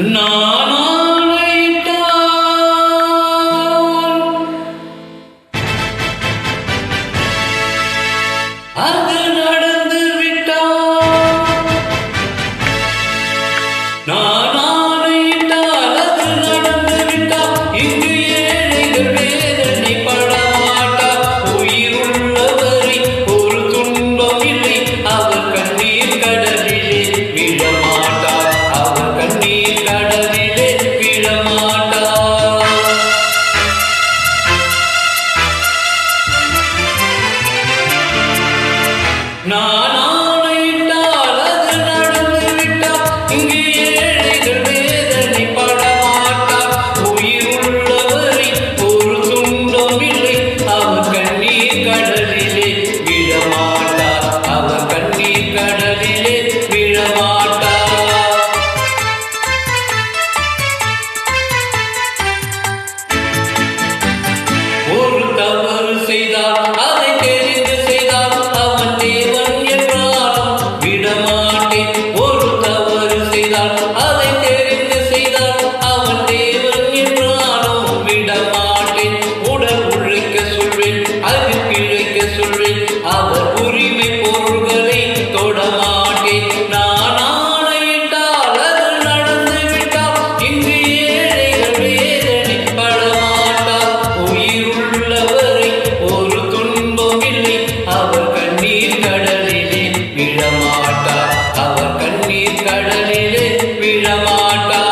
நான் அது நடந்து விட்டால் நான் ஆணையிட்டால் அது நடந்து விட்டால் இங்கு ஏழைகள் வேதனை படமாட்டார். உயிருள்ளவரை ஒரு துன்பம் இல்லை, அவர் கண்ணீர் கடலிலே விழமாட்டார். அவர் கண்ணீர் கடலிலே விழமாட்டார். நான் ஆணையிட்டால் அது நடந்து விட்டால் இங்கு ஏழைகள் வேதனை படமாட்டார். உயிருள்ளவரை ஒரு துன்பம் இல்லை, அவர் கண்ணீர் கடலிலே விழமாட்டார். அவர் கண்ணீர் கடலிலே விழமாட்டார். ஒரு தவறு செய்தால் அதை தெரிந்து செய்தால் அவன் தேவன் என்றாலும் விடமாட்டேன். ஒரு தவறு செய்தால் அதை தெரிந்து செய்தால் அவன் தேவன் என்றாலும் விடமாட்டேன். உடல் உழைக்க சொல்வேன், அது பிழைக்க சொல்வேன், அவர் உரிமை பொருள்களை தொடமாட்டேன். நான் ஆணையிட்டால் அது நடந்து விட்டால் இங்கு ஏழைகள் வேதனை படமாட்டார். உயிருள்ளவரை ஒரு துன்பம் இல்லை, அவர் கண்ணீர் கடலிலே விழமாட்டார். அவர் கண்ணீர் கடலிலே விழமாட்டார்.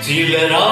சிலரா